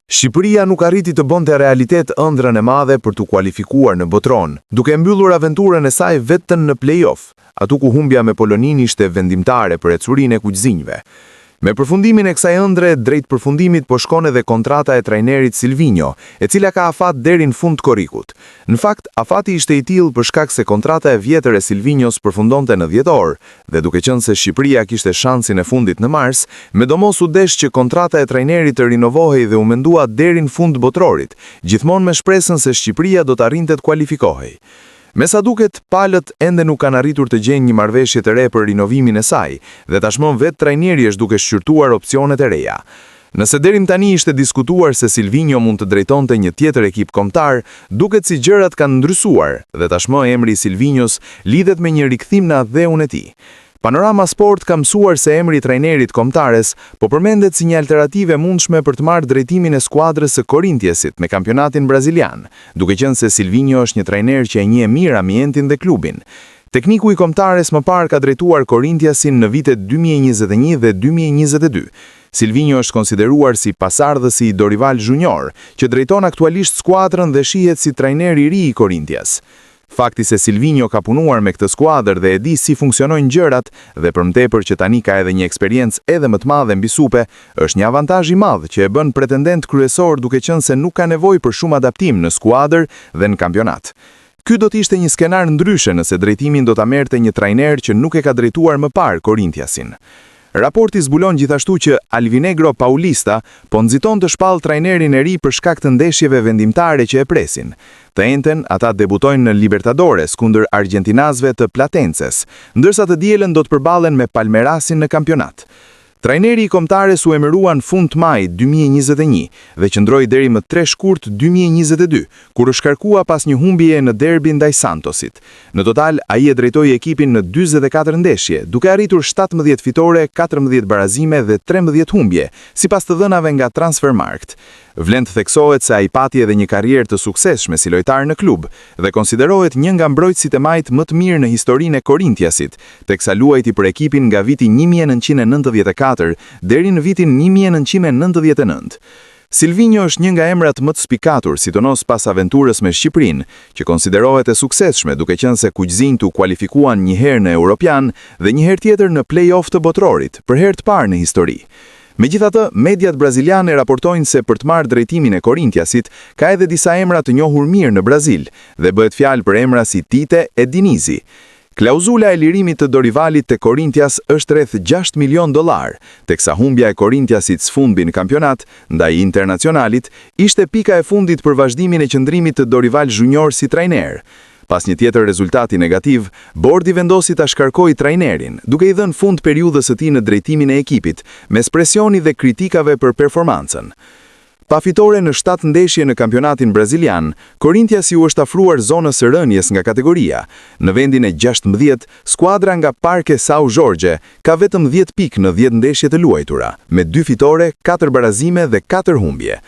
Shqipëria nuk arriti të bënte realitet ëndrrën e madhe për të kualifikuar në botron, duke mbyllur aventurën e saj vetëm në play-off, atu ku humbja me Polonin ishte vendimtare për ecurinë e kuqzinjve. Me përfundimin e kësaj ëndre, drejt përfundimit po shkon edhe kontrata e trajnerit Silvinho, e cila ka afat deri në fund korrikut. Në fakt, afati ishte i tillë për shkak se kontrata e vjetër e Silvinhos përfundonte në 10 orë, dhe duke qenë se Shqipëria kishte shansin e fundit në mars, me domos u desh që kontrata e trajnerit të rinovohej dhe u mendua deri në fund botrorit, gjithmonë me shpresën se Shqipëria do të arrinte të kualifikohej. Me sa duket, palët ende nuk kanë arritur të gjenjë një marrëveshje të re për rinovimin e saj, dhe tashmë vetë trajneri është duke shqyrtuar opsionet e reja. Nëse deri tani ishte diskutuar se Silvinho mund të drejtonte një tjetër ekip kombëtar, duket si gjërat kanë ndryshuar, dhe tashmë emri i Silvinhos lidhet me një rikthim në adheun e tij. Panorama Sport ka mësuar se emri i trajnerit kombëtares po përmendet si një alternativë e mundshme për të marrë drejtimin e skuadrës së Corinthiansit me kampionatin brazilian, duke qenë se Silvinho është një trajner që e njeh mirë ambientin dhe klubin. Tekniku i kombëtares më parë ka drejtuar Corinthiansin në vitet 2021 dhe 2022. Silvinho është konsideruar si pasardhësi i Dorival Junior, që drejton aktualisht skuadrën dhe shihet si trajner i ri i Corinthians. Fakti se Silvinho ka punuar me këtë skuadër dhe e di si funksionojnë gjërat dhe përmtepër që tani ka edhe një eksperiencë edhe më të madhe mbi supe, është një avantazh i madh që e bën pretendent kryesor duke qenë se nuk ka nevojë për shumë adaptim në skuadër dhe në kampionat. Ky do të ishte një skenar ndryshe nëse drejtimin do ta merrte një trajner që nuk e ka drejtuar më parë Corinthiansin. Raporti zbulon gjithashtu që Alvinegro Paulista po nxiton të shpall trajnerin e ri për shkak të ndeshjeve vendimtare që e presin. Të njëjtën, ata debutojnë në Libertadores kundër argentinasve të Platenses, ndërsa të dielën do të përballen me Palmeirasin në kampionat. Trajneri i kombëtares u emërua në fund maj 2021 dhe qëndroi deri më 3 shkurt 2022, kur u shkarkua pas një humbjeje në derbin ndaj Santosit. Në total, ai e drejtoi ekipin në 44 ndeshje, duke arritur 17 fitore, 14 barazime dhe 13 humbje, sipas të dhënave nga Transfermarkt. Vlen të theksohet se ai pati edhe një karrierë të suksesshme si lojtar në klub dhe konsiderohet një nga mbrojtësit e majt më të mirë në historinë e Corinthiansit, teksa luajti për ekipin nga viti 1994 deri në vitin 1999. Silvinho është një nga emrat më të spikatur, sidomos pas aventurës me Shqipërinë, që konsiderohet e suksesshme duke qenë se kuqzinjt u kualifikuan një herë në Europian dhe një herë tjetër në play-off të botrorit, për herë të parë në histori. Megjithatë, mediat braziliane raportojnë se për të marrë drejtimin e Corinthiansit ka edhe disa emra të njohur mirë në Brazil dhe bëhet fjalë për emra si Tite e Dinizi. Klauzula e lirimit të Dorivalit te Corinthians është rreth $6 milion, teksa humbja e Corinthiansit sfundbi në kampionat ndaj Internacionalit ishte pika e fundit për vazhdimin e qëndrimit të Dorival Junior si trajner. Pas një tjetër rezultati negativ, bordi vendosi ta shkarkojë trajnerin, duke i dhënë fund periudhës së tij në drejtimin e ekipit, mes presioni dhe kritikave për performancën. Pa fitore në 7 ndeshje në kampionatin brazilian, Corinthians u është afruar zonës së rënies nga kategoria. Në vendin e 16, skuadra nga Parque São Jorge ka vetëm 10 pikë në 10 ndeshje të luajtura, me 2 fitore, 4 barazime dhe 4 humbje.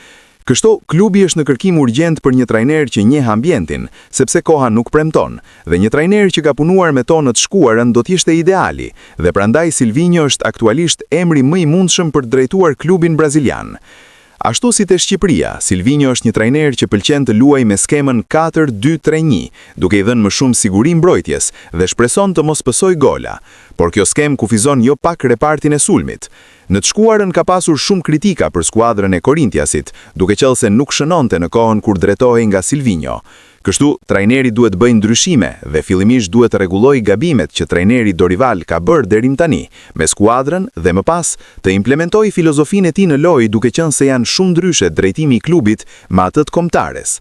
Kështu, klubi është në kërkim urgjent për një trajner që njeh ambientin, sepse koha nuk premton, dhe një trajner që ka punuar me tonë të shkuarën do të ishte ideali, dhe prandaj Silvinho është aktualisht emri më i mundshëm për të drejtuar klubin brazilian. Ashtu si te Shqipëria, Silvinho është një trajner që pëlqen të luajë me skemën 4-2-3-1, duke i dhënë më shumë siguri mbrojtjes dhe shpreson të mos pësojë gola, por kjo skemë kufizon jo pak repartin e sulmit. Në të shkuarën ka pasur shumë kritika për skuadrën e Corinthiansit, duke qenë se nuk shënonte në kohën kur drejtohej nga Silvinho. Kështu, trajneri duhet bëjë ndryshime dhe fillimisht duhet të rregullojë gabimet që trajneri Dorival ka bërë deri tani me skuadrën dhe më pas të implementojë filozofinë e tij në lojë, duke qenë se janë shumë ndryshe drejtimi i klubit me atë të kombëtares.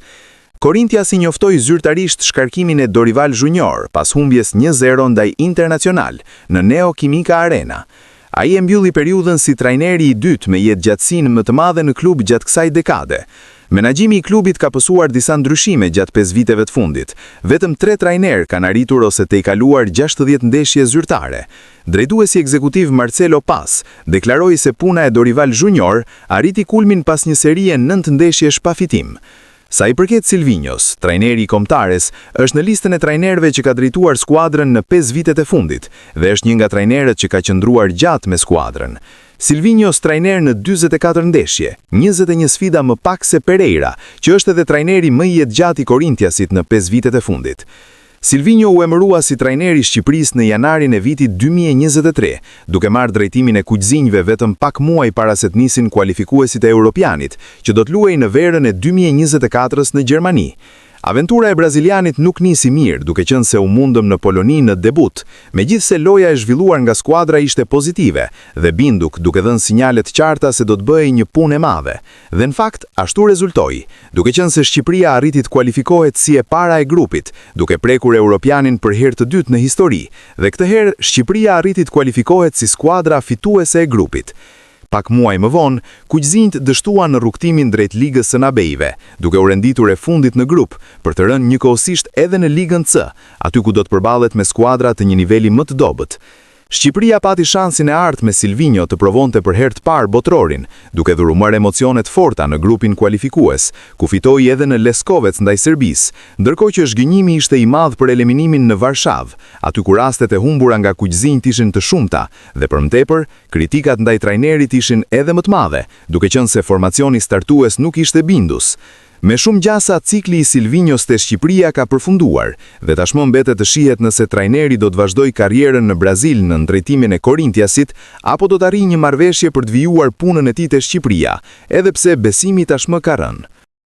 Corinthians i njoftoi zyrtarisht shkarkimin e Dorival Junior pas humbjes 1-0 ndaj Internacional në Neo Química Arena. Ai e mbylli periudhën si trajneri i dytë me jetë gjatësinë më të madhe në klub gjatë kësaj dekade. Menaxhimi i klubit ka pësuar disa ndryshime gjatë 5 viteve të fundit. Vetëm 3 trajner kanë arritur ose të i kaluar 60 ndeshje zyrtare. Drejtuesi ekzekutiv Marcelo Paz deklaroi se puna e Dorival Junior arriti kulmin pas një serie 9 ndeshjesh pa fitim. Sa i përket Silvinjos, trajneri i Kombëtares, është në listën e trajnerëve që ka drejtuar skuadrën në 5 vitet e fundit dhe është një nga trajnerët që ka qëndruar gjatë me skuadrën. Silvinjos trajner në 44 ndeshje, 21 sfida më pak se Pereira, që është edhe trajneri më i jetëgjatë i Korinthiasit në 5 vitet e fundit. Silvinjo u emërua si trajneri i Shqipërisë në janarin e vitit 2023, duke marrë drejtimin e kuqzinjve vetëm pak muaj para se të nisin kualifikuesit e Europianit, që do të luajë në verën e 2024-s në Gjermani. Aventura e brazilianit nuk nisi mirë, duke qenë se u mundëm në Poloni në debut, megjithse loja e zhvilluar nga skuadra ishte pozitive dhe binduk duke dhënë sinjalet qarta se do të bëhej një punë e madhe. Dhe në fakt, ashtu rezultoi, duke qenë se Shqipëria arriti të kualifikohet si e para e grupit, duke prekur Europianin për herë të dytë në histori, dhe këtë herë Shqipëria arriti të kualifikohet si skuadra fituese e grupit. Pak muaj më vonë, kuqzinjt dështuan në rrugtimin drejt Ligës së Nabejve, duke u renditur e fundit në grup, për të rënë njëkohësisht edhe në Ligën C, aty ku do të përballet me skuadra të një niveli më të dobët. Shqipëria pati shansin e artë me Silvinjo të provonte për herë të parë botrorin, duke dhurumar emocionet forta në grupin kualifikues, ku fitoi edhe në Leskovec ndaj Serbisë, ndërkohë që zhgënjimi ishte i madh për eliminimin në Varshavë, aty ku rastet e humbura nga kuqzinjt ishin të shumta, dhe për më tepër, kritikat ndaj trajnerit ishin edhe më të madhe, duke qenë se formacioni startues nuk ishte bindus. Me shumë gjasa, cikli i Silvinjos te Shqipëria ka përfunduar, dhe tashmë mbetet të shihet nëse trajneri do të vazhdoj karrierën në Brazil në drejtimin e Korinthiasit, apo do të arrijë një marrëveshje për të vijuar punën e tij te Shqipëria, edhe pse besimi tashmë ka rënë.